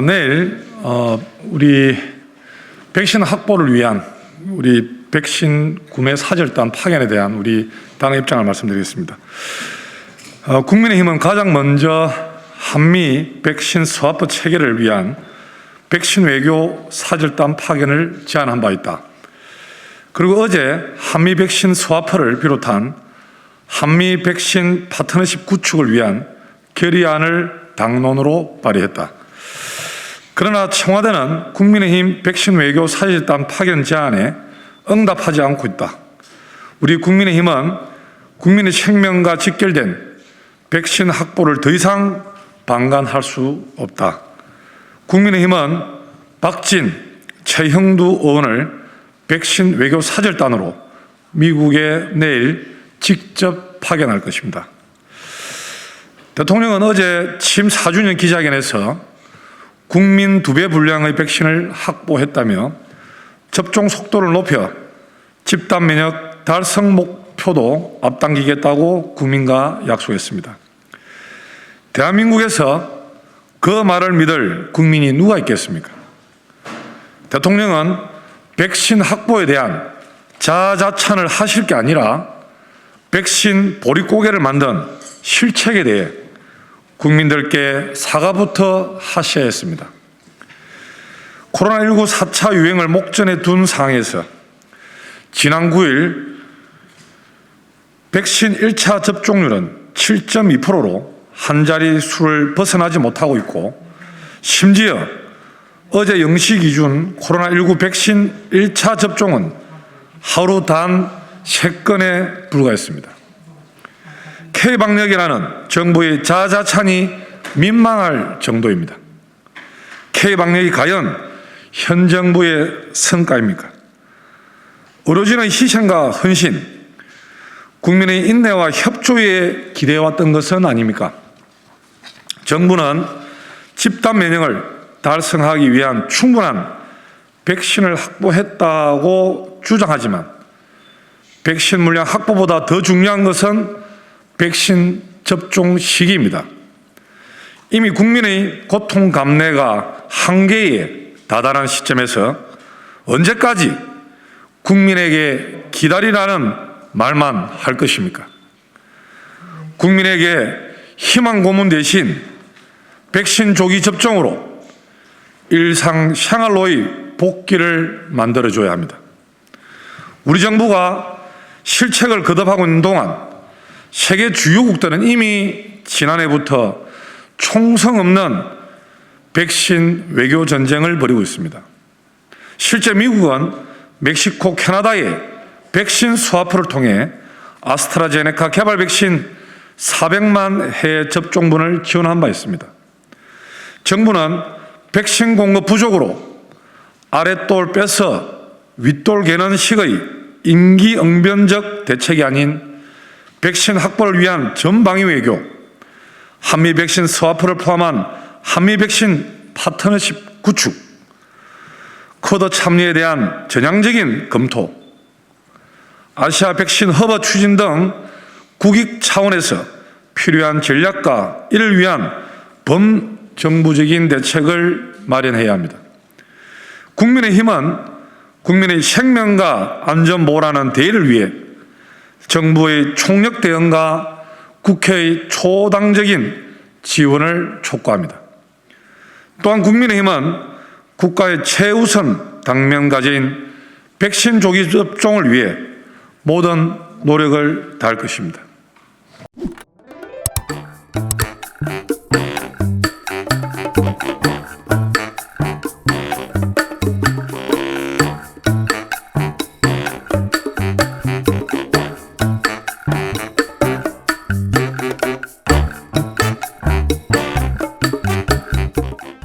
내일 우리 백신 확보를 위한 우리 백신 구매 사절단 파견에 대한 우리 당의 입장을 말씀드리겠습니다. 국민의힘은 가장 먼저 한미 백신 스와프 체계를 위한 백신 외교 사절단 파견을 제안한 바 있다. 그리고 어제 한미 백신 스와프를 비롯한 한미 백신 파트너십 구축을 위한 결의안을 당론으로 발의했다. 그러나 청와대는 국민의힘 백신 외교 사절단 파견 제안에 응답하지 않고 있다. 우리 국민의힘은 국민의 생명과 직결된 백신 확보를 더 이상 방관할 수 없다. 국민의힘은 박진, 최형두 의원을 백신 외교 사절단으로 미국에 내일 직접 파견할 것입니다. 대통령은 어제 취임 4주년 기자회견에서 국민 2배 분량의 백신을 확보했다며 접종 속도를 높여 집단 면역 달성 목표도 앞당기겠다고 국민과 약속했습니다. 대한민국에서 그 말을 믿을 국민이 누가 있겠습니까? 대통령은 백신 확보에 대한 자아자찬을 하실 게 아니라 백신 보릿고개를 만든 실책에 대해 국민들께 사과부터 하셔야 했습니다. 코로나19 4차 유행을 목전에 둔 상황에서 지난 9일 백신 1차 접종률은 7.2%로 한 자릿수를 벗어나지 못하고 있고, 심지어 어제 0시 기준 코로나19 백신 1차 접종은 하루 단 3건에 불과했습니다. K방역이라는 정부의 자아자찬이 민망할 정도입니다. K방역이 과연 현 정부의 성과입니까? 의료진의 희생과 헌신, 국민의 인내와 협조에 기대해왔던 것은 아닙니까? 정부는 집단 면역을 달성하기 위한 충분한 백신을 확보했다고 주장하지만 백신 물량 확보보다 더 중요한 것은 백신 접종 시기입니다. 이미 국민의 고통 감내가 한계에 다다른 시점에서 언제까지 국민에게 기다리라는 말만 할 것입니까? 국민에게 희망 고문 대신 백신 조기 접종으로 일상 생활로의 복귀를 만들어줘야 합니다. 우리 정부가 실책을 거듭하고 있는 동안 세계 주요국들은 이미 지난해부터 총성 없는 백신 외교 전쟁을 벌이고 있습니다. 실제 미국은 멕시코, 캐나다의 백신 스와프를 통해 아스트라제네카 개발 백신 400만 회 접종분을 지원한 바 있습니다. 정부는 백신 공급 부족으로 아랫돌 빼서 윗돌 개는 식의 임기응변적 대책이 아닌 백신 확보를 위한 전방위 외교, 한미 백신 스와프를 포함한 한미 백신 파트너십 구축, 쿼드 참여에 대한 전향적인 검토, 아시아 백신 허브 추진 등 국익 차원에서 필요한 전략과 이를 위한 범정부적인 대책을 마련해야 합니다. 국민의힘은 국민의 생명과 안전보호라는 대의를 위해 정부의 총력 대응과 국회의 초당적인 지원을 촉구합니다. 또한 국민의힘은 국가의 최우선 당면 과제인 백신 조기 접종을 위해 모든 노력을 다할 것입니다.